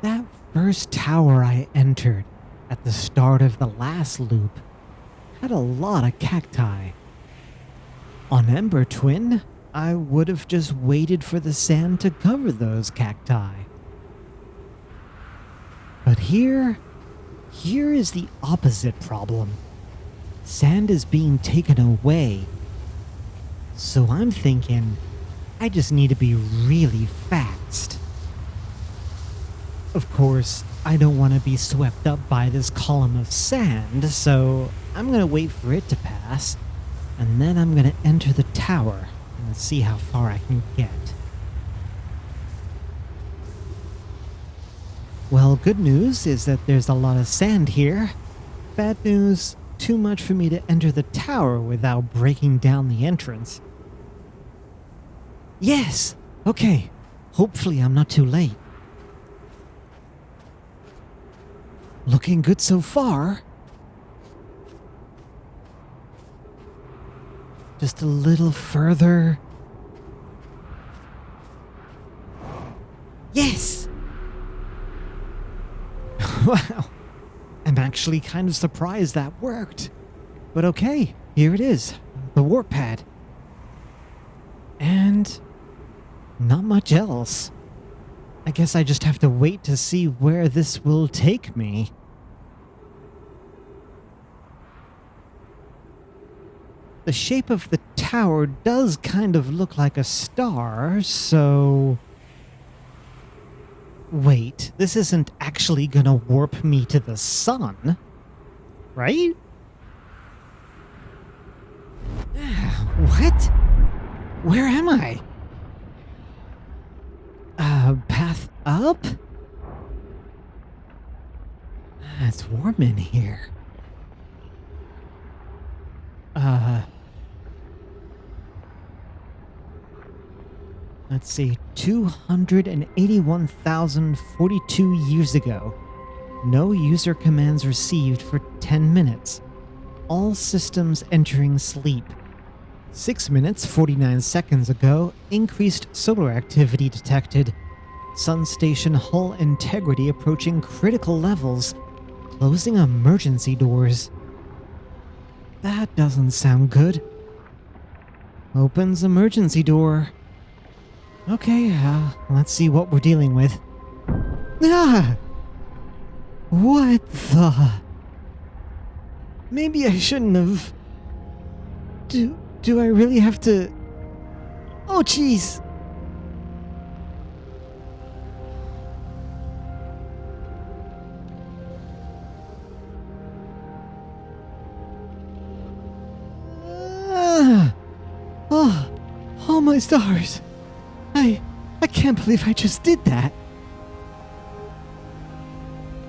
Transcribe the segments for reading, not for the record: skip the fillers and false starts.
That first tower I entered at the start of the last loop had a lot of cacti. On Ember Twin, I would have just waited for the sand to cover those cacti. But here is the opposite problem. Sand is being taken away. So I'm thinking, I just need to be really fast. Of course, I don't want to be swept up by this column of sand, so I'm going to wait for it to pass, and then I'm going to enter the tower and see how far I can get. Well, good news is that there's a lot of sand here. Bad news, too much for me to enter the tower without breaking down the entrance. Yes! Okay, hopefully I'm not too late. Looking good so far. Just a little further. Yes! Wow. I'm actually kind of surprised that worked. But okay, here it is. The warp pad. And not much else. I guess I just have to wait to see where this will take me. The shape of the tower does kind of look like a star, so... Wait, this isn't actually gonna warp me to the sun, right? What? Where am I? Path up? It's warm in here. Let's see, 281,042 years ago. No user commands received for 10 minutes. All systems entering sleep. 6 minutes, 49 seconds ago, increased solar activity detected. Sun station hull integrity approaching critical levels. Closing emergency doors. That doesn't sound good. Opens emergency door. Okay, let's see what we're dealing with. Ah! What the... Maybe I shouldn't have... Do I really have to... Oh, jeez! Oh my stars! I can't believe I just did that.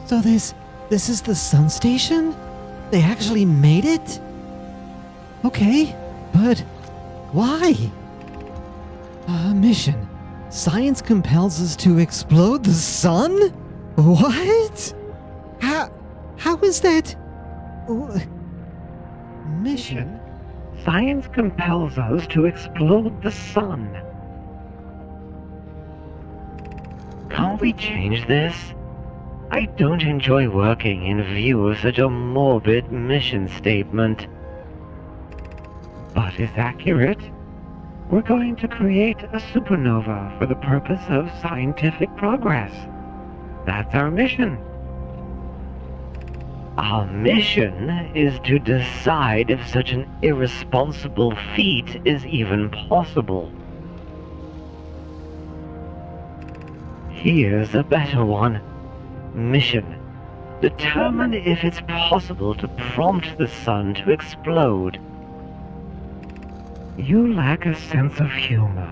So this is the sun station? They actually made it? Okay, but why? Mission. Science compels us to explode the sun? What? How is that? Mission? Science compels us to explode the sun. Can't we change this? I don't enjoy working in view of such a morbid mission statement. But it's accurate. We're going to create a supernova for the purpose of scientific progress. That's our mission. Our mission is to decide if such an irresponsible feat is even possible. Here's a better one. Mission. Determine if it's possible to prompt the sun to explode. You lack a sense of humor.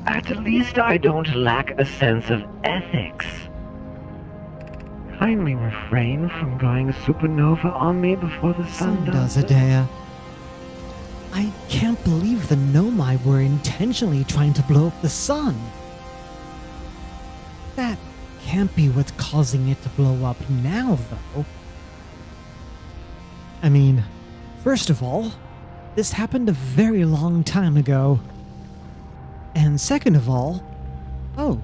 At least I don't lack a sense of ethics. Kindly refrain from going supernova on me before the sun does it. Adea. I can't believe the Nomai were intentionally trying to blow up the sun. That can't be what's causing it to blow up now, though. I mean, first of all, this happened a very long time ago. And second of all, oh,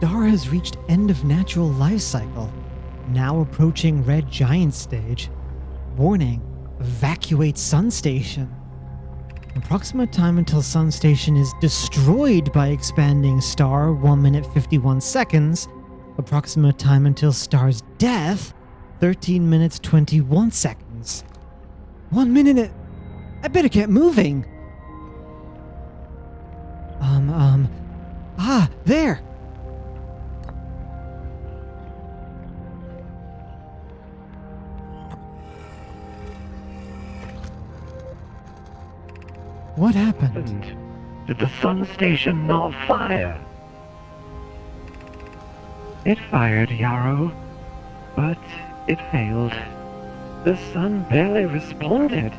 star has reached end of natural life cycle, now approaching red giant stage. Warning, evacuate sun station. Approximate time until sun station is destroyed by expanding star 1 minute 51 seconds. Approximate time until star's death 13 minutes 21 seconds. 1 minute. I better get moving. There. What happened? Did the sun station not fire? It fired, Yarrow, but it failed. The sun barely responded.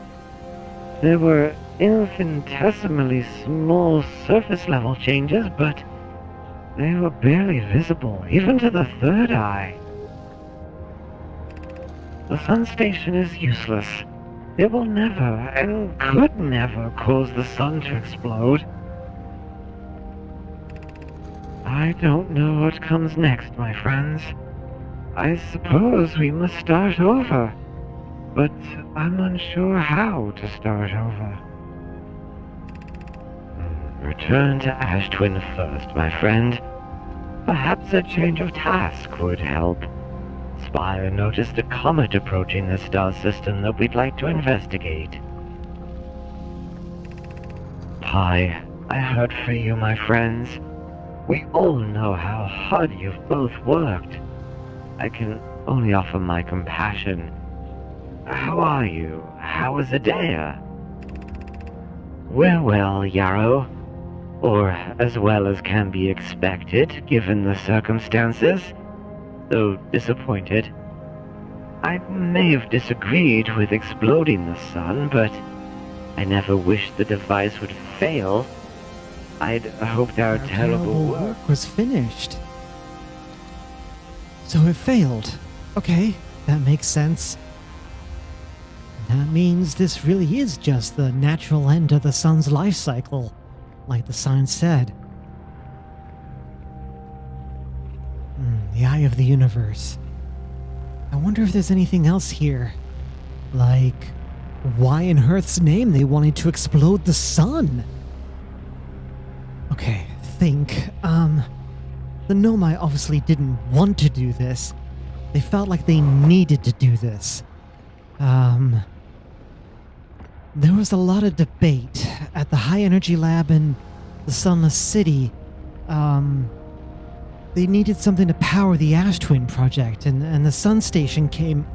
There were infinitesimally small surface level changes, but they were barely visible, even to the third eye. The sun station is useless. It will never, and could never, cause the sun to explode. I don't know what comes next, my friends. I suppose we must start over, but I'm unsure how to start over. Return to Ash Twin first, my friend. Perhaps a change of task would help. Spire noticed a comet approaching the star system that we'd like to investigate. Pi, I heard for you, my friends. We all know how hard you've both worked. I can only offer my compassion. How are you? How is Adea? We're well, Yarrow. Or as well as can be expected, given the circumstances. Though disappointed. I may have disagreed with exploding the sun, but I never wished the device would fail. I'd hoped our terrible work was finished. So it failed. Okay, that makes sense. That means this really is just the natural end of the sun's life cycle, like the sign said. The eye of the universe. I wonder if there's anything else here. Like, why in Earth's name they wanted to explode the sun? Okay, think. The Nomai obviously didn't want to do this. They felt like they needed to do this. There was a lot of debate at the High Energy Lab in the Sunless City. They needed something to power the Ash Twin project, and the Sun Station came...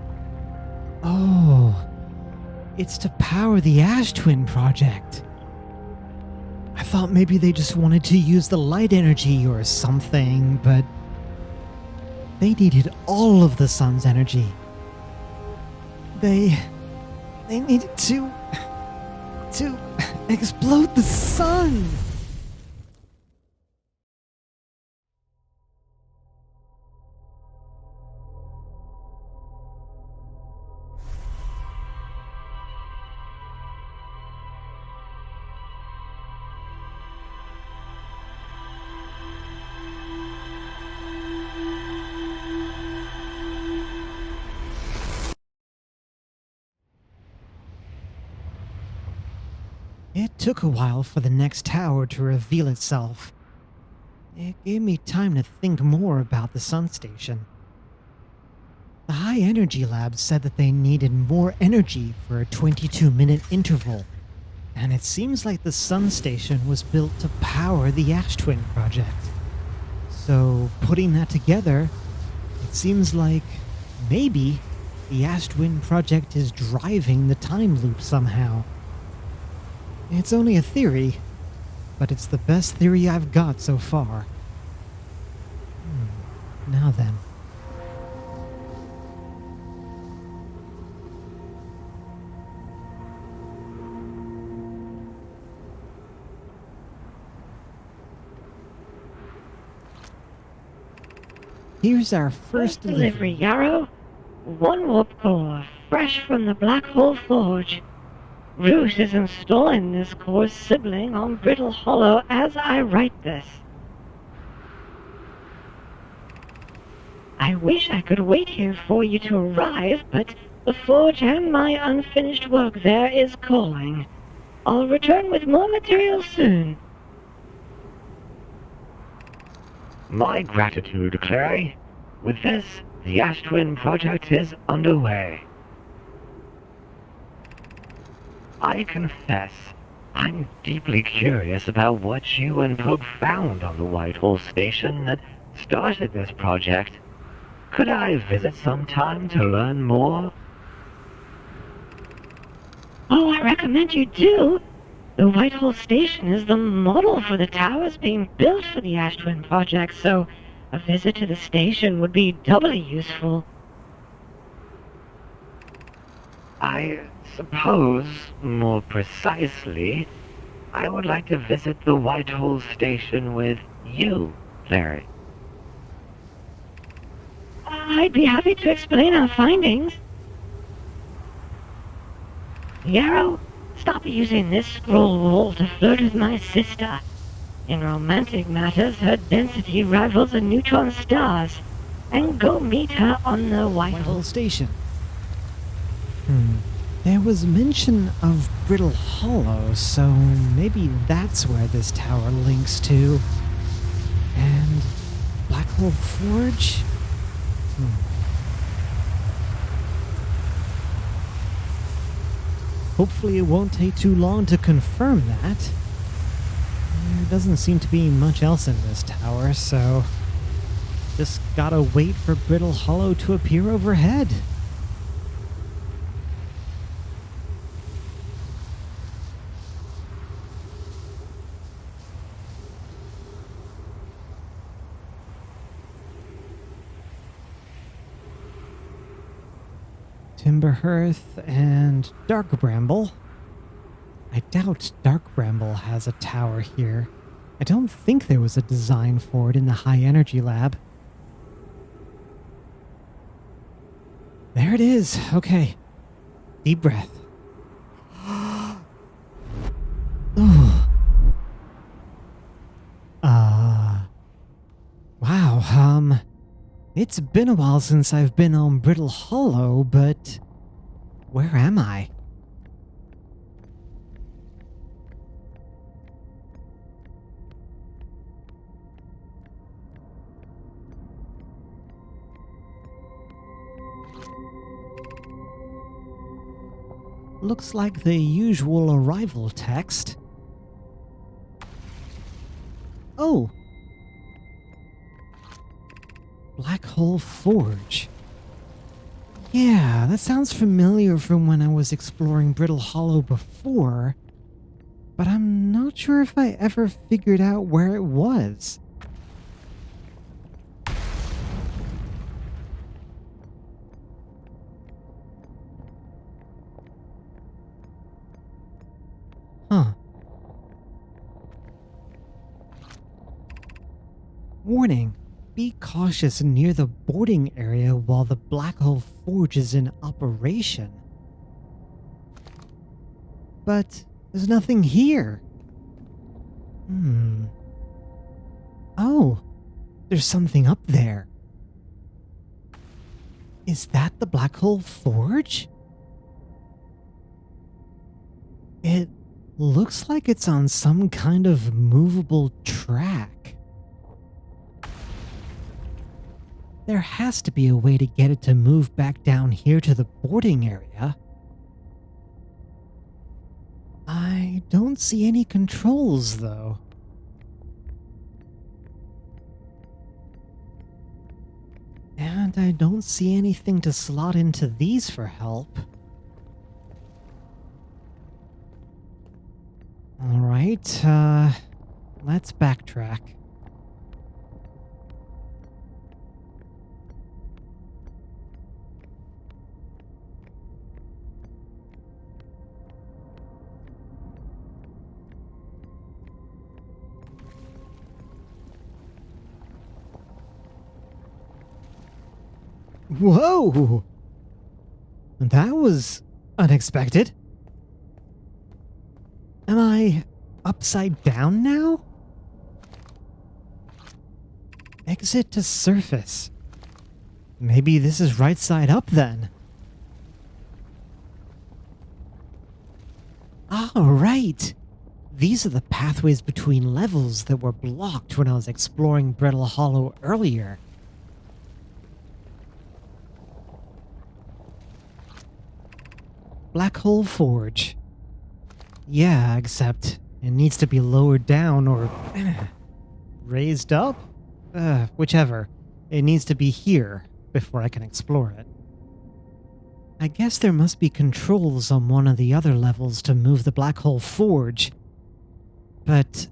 Oh, it's to power the Ash Twin project. I thought maybe they just wanted to use the light energy or something, but they needed all of the sun's energy. They needed to explode the sun. It took a while for the next tower to reveal itself. It gave me time to think more about the Sun Station. The High Energy Lab said that they needed more energy for a 22-minute interval, and it seems like the Sun Station was built to power the Ash Twin project. So, putting that together, it seems like maybe the Ash Twin project is driving the time loop somehow. It's only a theory, but it's the best theory I've got so far. Now then. Here's our first delivery. Yarrow. One warp core, fresh from the Black Hole Forge. Root is installing this core's sibling on Brittle Hollow as I write this. I wish I could wait here for you to arrive, but the forge and my unfinished work there is calling. I'll return with more material soon. My gratitude, Clary. With this, the Ash Twin project is underway. I confess, I'm deeply curious about what you and Pope found on the Whitehall station that started this project. Could I visit sometime to learn more? Oh, I recommend you do. The Whitehall Station is the model for the towers being built for the Ash Twin project, so a visit to the station would be doubly useful. I suppose, more precisely, I would like to visit the Whitehall station with you, Clary. I'd be happy to explain our findings. Yarrow, stop using this scroll wall to flirt with my sister. In romantic matters, her density rivals a neutron star's. And go meet her on the Whitehall Whitehall. Station. There was mention of Brittle Hollow, so maybe that's where this tower links to. And Black Hole Forge? Hopefully it won't take too long to confirm that. There doesn't seem to be much else in this tower, so just gotta wait for Brittle Hollow to appear overhead. Timberhearth and Dark Bramble. I doubt Dark Bramble has a tower here. I don't think there was a design for it in the high energy lab. There it is. Okay. Deep breath. Ooh. Wow, it's been a while since I've been on Brittle Hollow, but where am I? Looks like the usual arrival text. Oh! Black Hole Forge. Yeah, that sounds familiar from when I was exploring Brittle Hollow before, but I'm not sure if I ever figured out where it was. Huh. Warning. Be cautious near the boarding area while the Black Hole Forge is in operation. But there's nothing here. Oh, there's something up there. Is that the Black Hole Forge? It looks like it's on some kind of movable track. There has to be a way to get it to move back down here to the boarding area. I don't see any controls, though. And I don't see anything to slot into these for help. Alright, let's backtrack. Whoa! That was unexpected. Am I upside down now? Exit to surface. maybe this is right side up then. Oh, right. These are the pathways between levels that were blocked when I was exploring Brittle Hollow earlier. Black Hole Forge. Yeah, except it needs to be lowered down or raised up? Whichever. It needs to be here before I can explore it. I guess there must be controls on one of the other levels to move the Black Hole Forge. But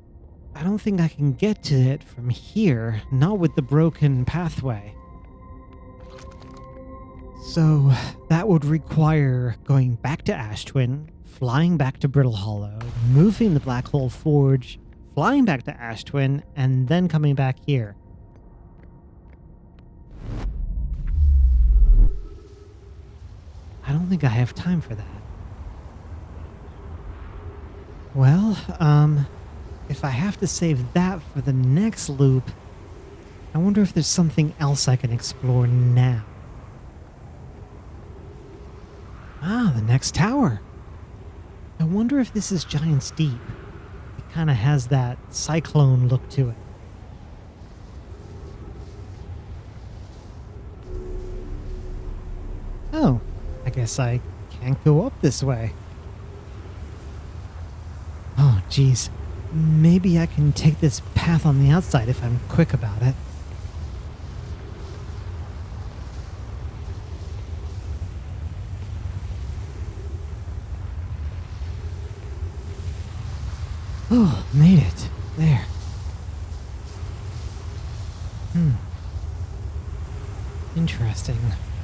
I don't think I can get to it from here, not with the broken pathway. So that would require going back to Ashtwin, flying back to Brittle Hollow, moving the Black Hole Forge, flying back to Ashtwin, and then coming back here. I don't think I have time for that. Well, if I have to save that for the next loop, I wonder if there's something else I can explore now. Ah, the next tower. I wonder if this is Giant's Deep. It kind of has that cyclone look to it. Oh, I guess I can't go up this way. Oh, geez. Maybe I can take this path on the outside if I'm quick about it. Oh, made it. There. Interesting.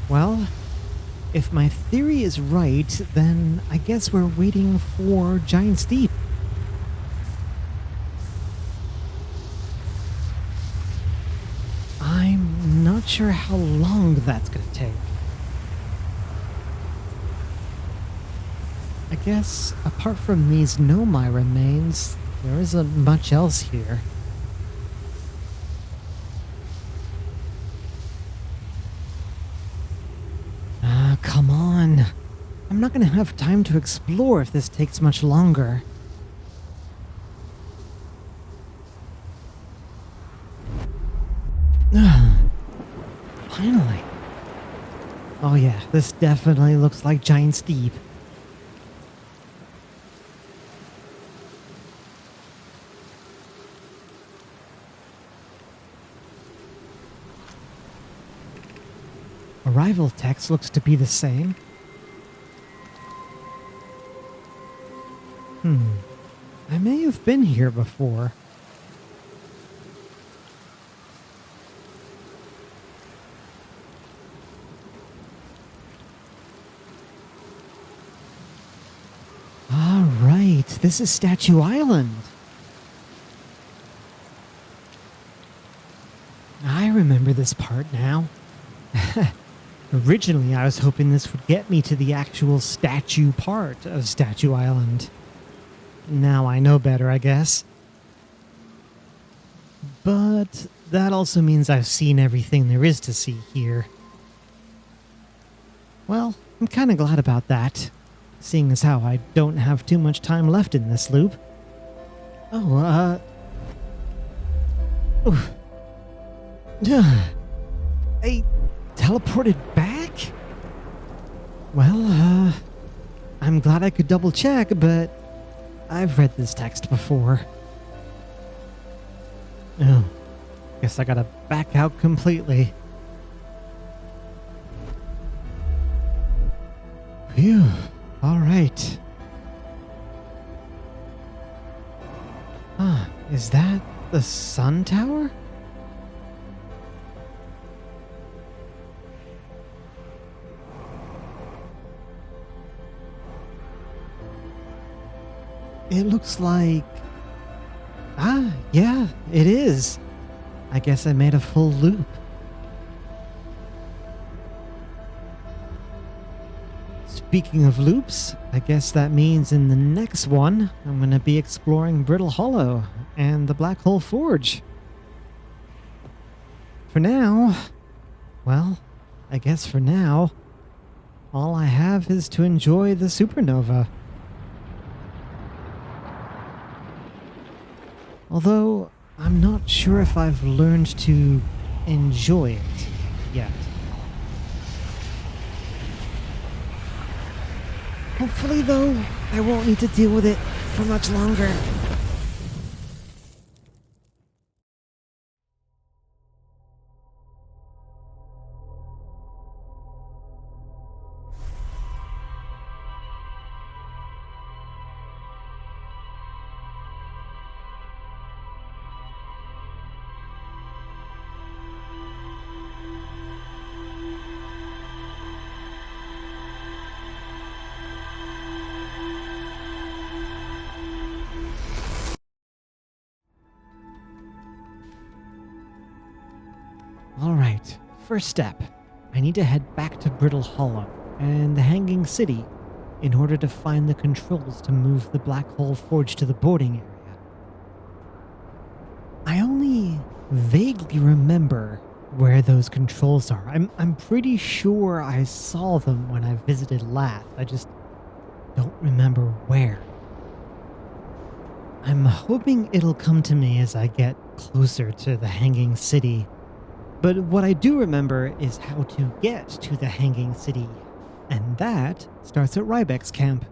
Well, if my theory is right, then I guess we're waiting for Giant's Deep. I'm not sure how long that's gonna take. I guess, apart from these Nomai remains, there isn't much else here. Come on. I'm not gonna have time to explore if this takes much longer. Finally. Oh yeah, this definitely looks like Giant's Deep. Arrival text looks to be the same. I may have been here before. Ah, right. This is Statue Island. I remember this part now. Originally, I was hoping this would get me to the actual statue part of Statue Island. Now I know better, I guess. But that also means I've seen everything there is to see here. Well, I'm kind of glad about that, seeing as how I don't have too much time left in this loop. Oh, oof. I teleported back? Well, I'm glad I could double check, but I've read this text before. Oh, guess I gotta back out completely. Phew, alright. Huh, is that the sun tower? It looks like... Ah, yeah, it is. I guess I made a full loop. Speaking of loops, I guess that means in the next one, I'm going to be exploring Brittle Hollow and the Black Hole Forge. For now, well, I guess for now, all I have is to enjoy the supernova. Although, I'm not sure if I've learned to enjoy it yet. Hopefully, though, I won't need to deal with it for much longer. Alright, first step. I need to head back to Brittle Hollow and the Hanging City in order to find the controls to move the Black Hole Forge to the boarding area. I only vaguely remember where those controls are. I'm pretty sure I saw them when I visited last. I just don't remember where. I'm hoping it'll come to me as I get closer to the Hanging City. But what I do remember is how to get to the Hanging City, and that starts at Rybek's camp.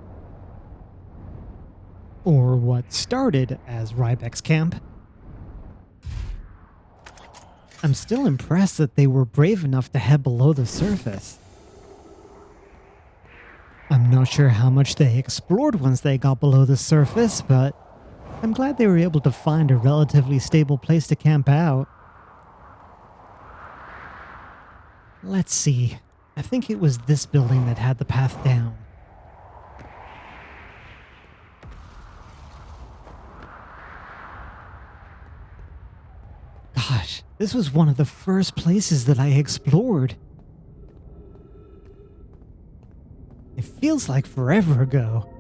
Or what started as Rybek's camp. I'm still impressed that they were brave enough to head below the surface. I'm not sure how much they explored once they got below the surface, but I'm glad they were able to find a relatively stable place to camp out. Let's see. I think it was this building that had the path down. Gosh, this was one of the first places that I explored. It feels like forever ago.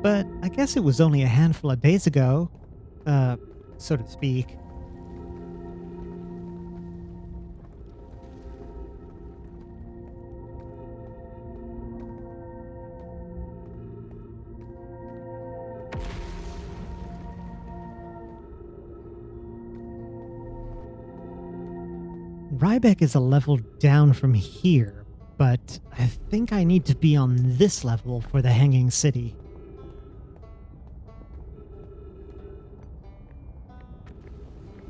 But I guess it was only a handful of days ago, so to speak. Rybek is a level down from here, but I think I need to be on this level for the Hanging City.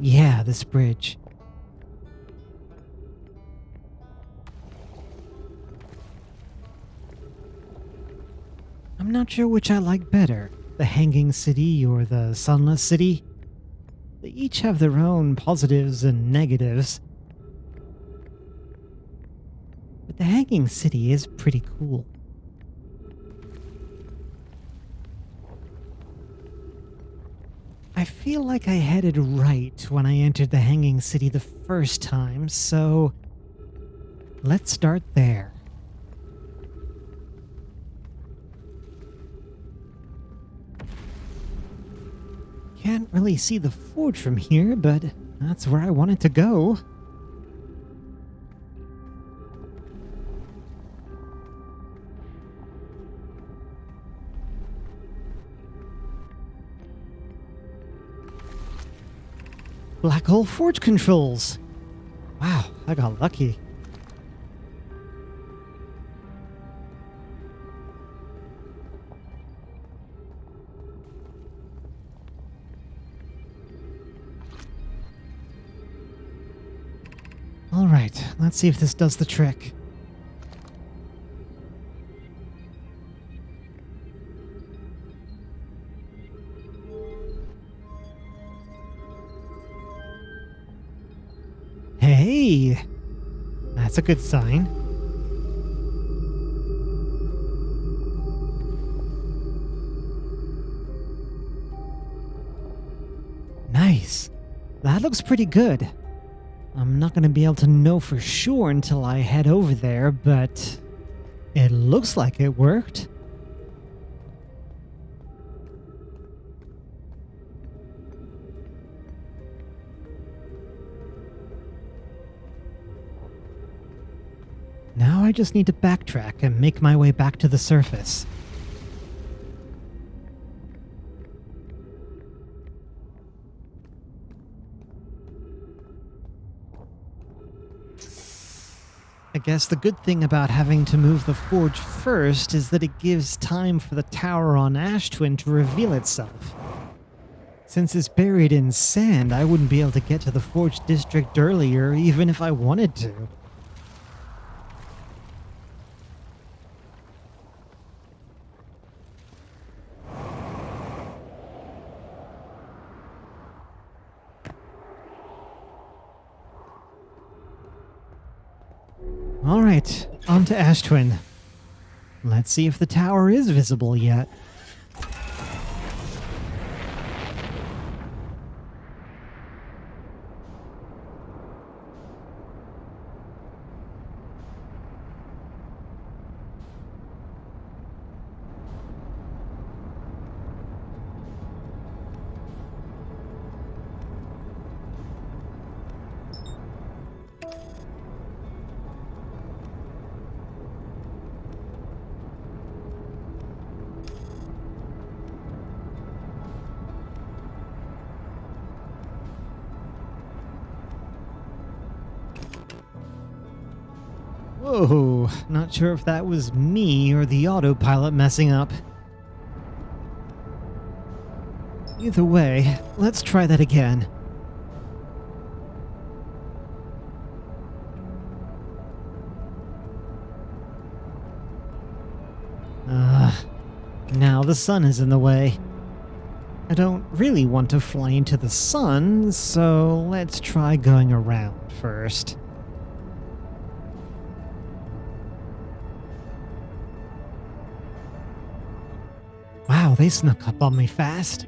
Yeah, this bridge. I'm not sure which I like better, the Hanging City or the Sunless City. They each have their own positives and negatives. But the Hanging City is pretty cool. I feel like I headed right when I entered the Hanging City the first time, so let's start there. Can't really see the forge from here, but that's where I wanted to go. Black hole forge controls. Wow, I got lucky. Alright, let's see if this does the trick. Hey! That's a good sign. Nice. That looks pretty good. I'm not going to be able to know for sure until I head over there, but it looks like it worked. I just need to backtrack and make my way back to the surface? I guess the good thing about having to move the forge first is that it gives time for the tower on Ash Twin to reveal itself. Since it's buried in sand, I wouldn't be able to get to the forge district earlier, even if I wanted to. Alright, on to Ash Twin. Let's see if the tower is visible yet. Whoa, not sure if that was me or the autopilot messing up. Either way, let's try that again. Now the sun is in the way. I don't really want to fly into the sun, so let's try going around first. Wow, they snuck up on me fast.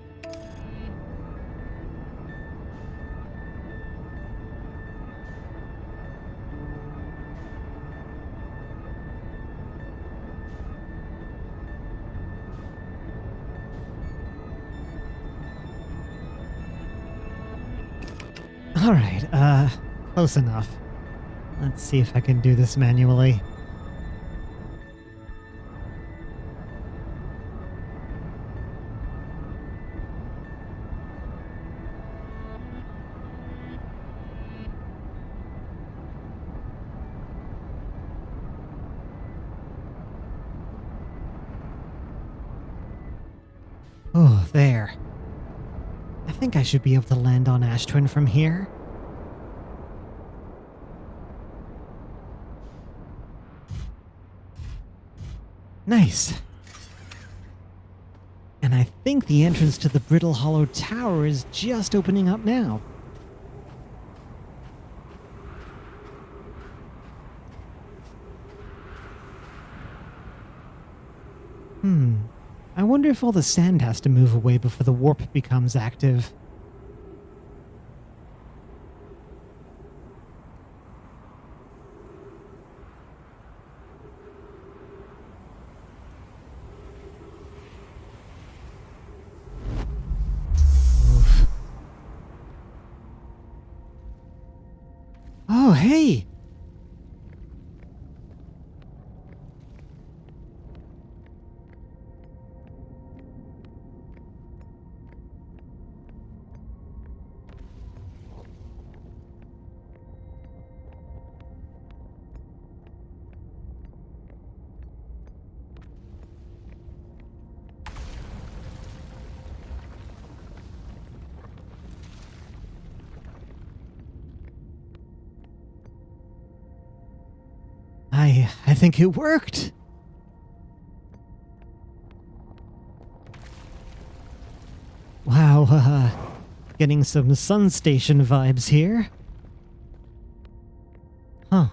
Alright, close enough. Let's see if I can do this manually. Oh, there. I think I should be able to land on Ash Twin from here. Nice. And I think the entrance to the Brittle Hollow Tower is just opening up now. I wonder if all the sand has to move away before the warp becomes active. Oof. Oh, hey! I think it worked. Wow, getting some sun station vibes here. Huh.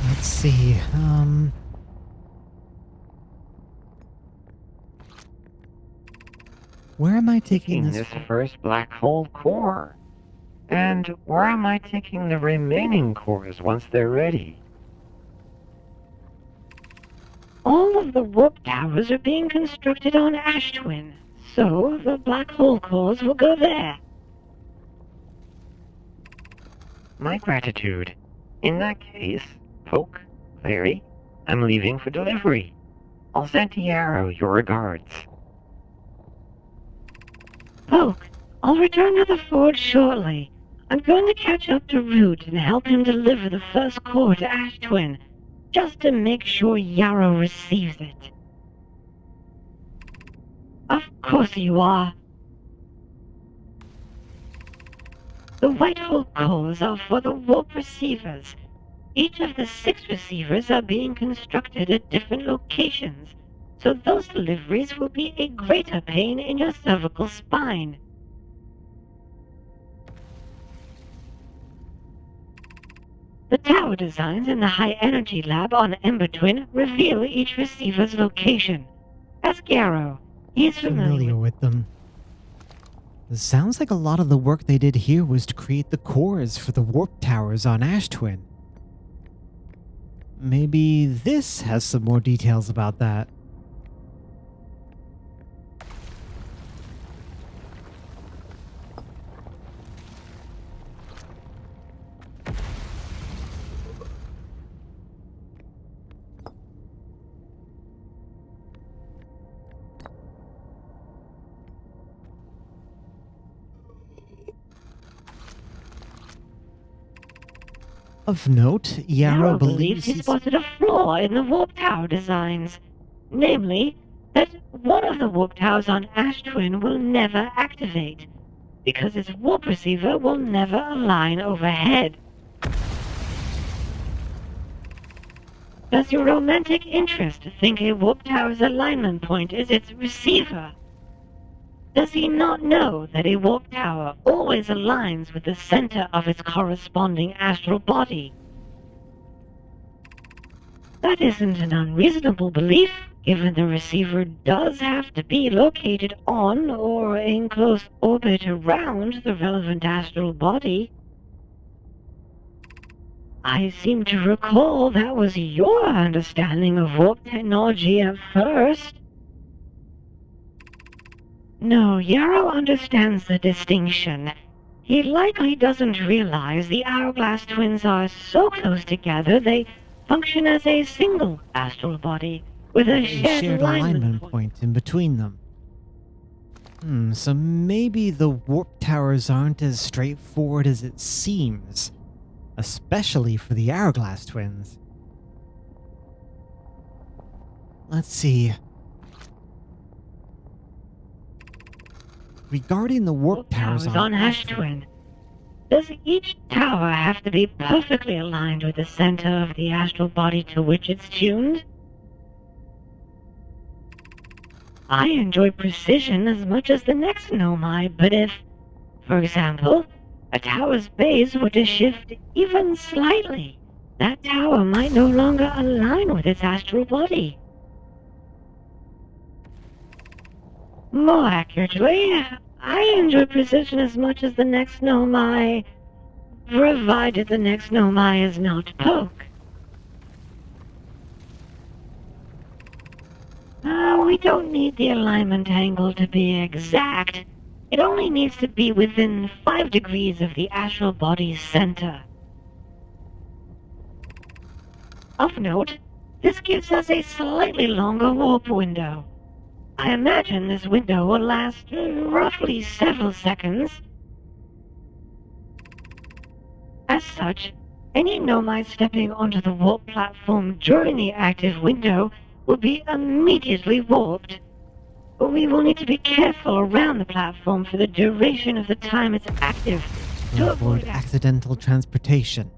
Let's see, where am I taking This first black hole core. And where am I taking the remaining cores once they're ready? All of the warp towers are being constructed on Ash Twin, So the black hole cores will go there. My gratitude. In that case, Poke, Clary, I'm leaving for delivery. I'll send Yarrow your regards. Poke, I'll return to the forge shortly. I'm going to catch up to Root and help him deliver the first core to Ash Twin, just to make sure Yarrow receives it. Of course you are. The white hole cores are for the warp receivers. Each of the 6 receivers are being constructed at different locations, so those deliveries will be a greater pain in your cervical spine. The tower designs in the High Energy Lab on Ember Twin reveal each receiver's location. Ask Yarrow. He's familiar with with them. It sounds like a lot of the work they did here was to create the cores for the warp towers on Ash Twin. Maybe this has some more details about that. Of note, Yarrow believes he he's... spotted a flaw in the warp tower designs. Namely, that one of the warp towers on Ash Twin will never activate, because its warp receiver will never align overhead. Does your romantic interest think a warp tower's alignment point is its receiver? Does he not know that a warp tower always aligns with the center of its corresponding astral body? That isn't an unreasonable belief, given the receiver does have to be located on or in close orbit around the relevant astral body. I seem to recall that was your understanding of warp technology at first. No, Yarrow understands the distinction. He likely doesn't realize the Hourglass twins are so close together they function as a single astral body, with a shared alignment point. in between them. So maybe the warp towers aren't as straightforward as it seems, especially for the Hourglass twins. Let's see. Regarding the warp towers on Ash Twin, does each tower have to be perfectly aligned with the center of the astral body to which it's tuned? I enjoy precision as much as the next Nomai, but if, for example, a tower's base were to shift even slightly, that tower might no longer align with its astral body. More accurately, I enjoy precision as much as the next Nomai, provided the next Nomai is not Poke. We don't need the alignment angle to be exact. It only needs to be within 5 degrees of the astral body's center. Of note, this gives us a slightly longer warp window. I imagine this window will last roughly several seconds. As such, any Nomai stepping onto the warp platform during the active window will be immediately warped. We will need to be careful around the platform for the duration of the time it's active to avoid accidental transportation.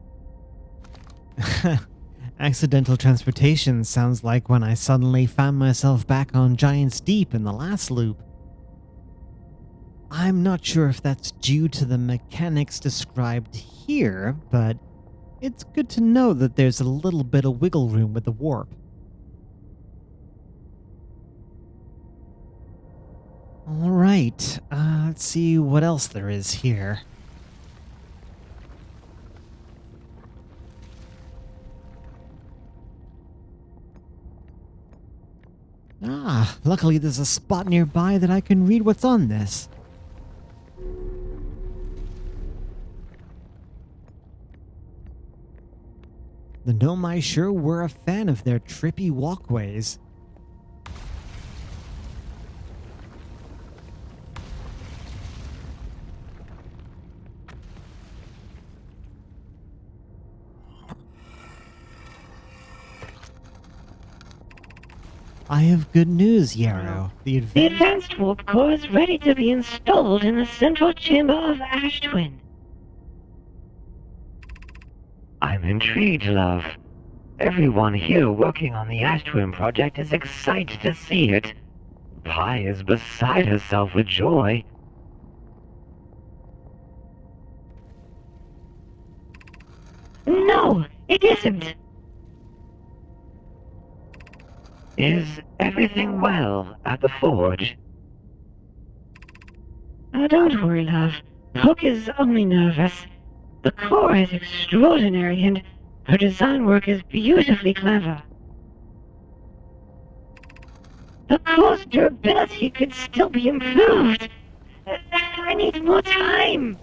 Accidental transportation sounds like when I suddenly found myself back on Giant's Deep in the last loop. I'm not sure if that's due to the mechanics described here, but it's good to know that there's a little bit of wiggle room with the warp. Alright, let's see what else there is here. Ah, luckily there's a spot nearby that I can read what's on this. The Nomai sure were a fan of their trippy walkways. I have good news, Yarrow. The advanced warp core is ready to be installed in the central chamber of Ash Twin. I'm intrigued, love. Everyone here working on the Ash Twin project is excited to see it. Pi is beside herself with joy. No, it isn't. Is everything well at the forge? Oh, don't worry, love. Hook is only nervous. The core is extraordinary, and her design work is beautifully clever. The core's durability could still be improved. I need more time.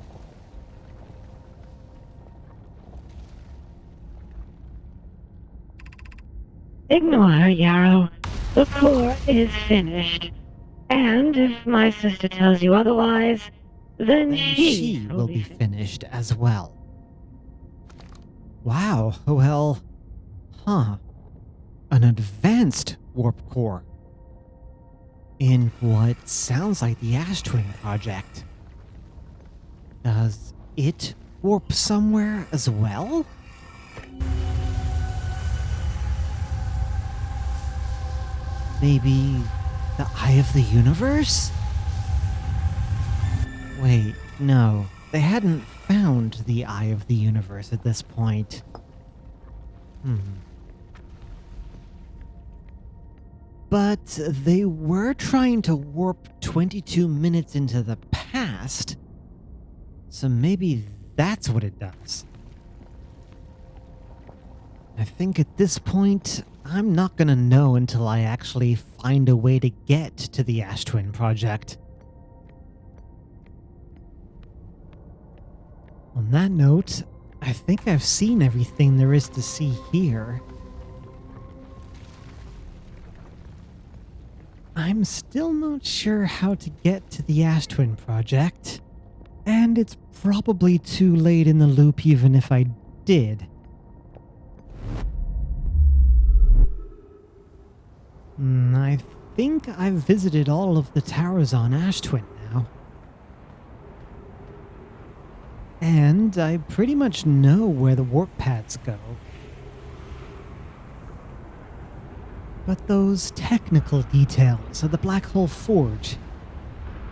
Ignore her, Yarrow. The core is finished. And if my sister tells you otherwise, then she will be finished as well. Wow, well, an advanced warp core. In what sounds like the Ash Twin project. Does it warp somewhere as well? Maybe the Eye of the Universe? Wait, no. They hadn't found the Eye of the Universe at this point. But they were trying to warp 22 minutes into the past, so maybe that's what it does. I think at this point, I'm not gonna know until I actually find a way to get to the Ash Twin project. On that note, I think I've seen everything there is to see here. I'm still not sure how to get to the Ash Twin project, and it's probably too late in the loop even if I did. I think I've visited all of the towers on Ash Twin now. And I pretty much know where the warp pads go. But those technical details of the Black Hole Forge,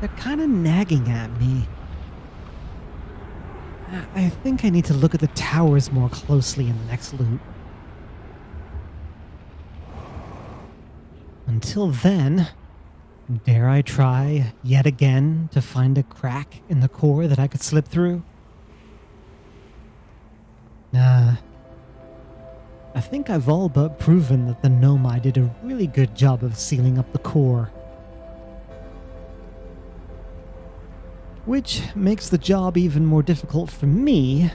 they're kinda nagging at me. I think I need to look at the towers more closely in the next loop. Until then, dare I try yet again to find a crack in the core that I could slip through? Nah. I think I've all but proven that the Nomai did a really good job of sealing up the core. Which makes the job even more difficult for me,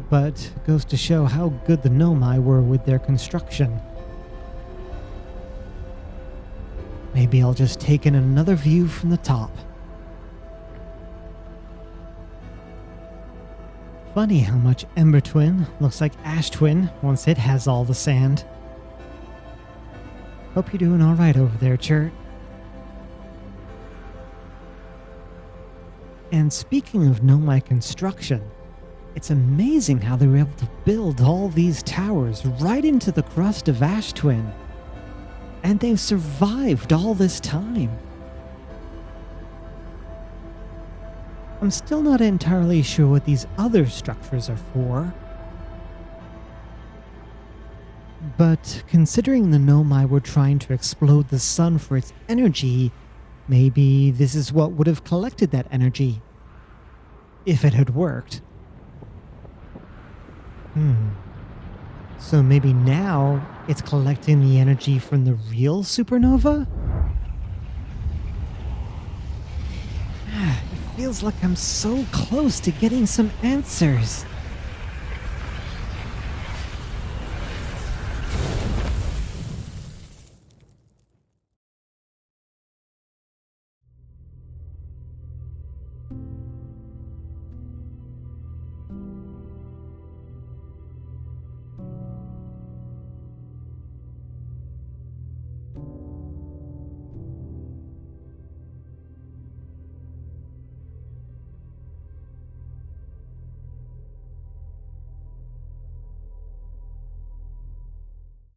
but goes to show how good the Nomai were with their construction. Maybe I'll just take in another view from the top. Funny how much Ember Twin looks like Ash Twin once it has all the sand. Hope you're doing alright over there, Chert. And speaking of Nomai construction, it's amazing how they were able to build all these towers right into the crust of Ash Twin. And they've survived all this time. I'm still not entirely sure what these other structures are for. But considering the Nomai were trying to explode the sun for its energy, maybe this is what would have collected that energy. If it had worked. So maybe now it's collecting the energy from the real supernova? feels like I'm so close to getting some answers.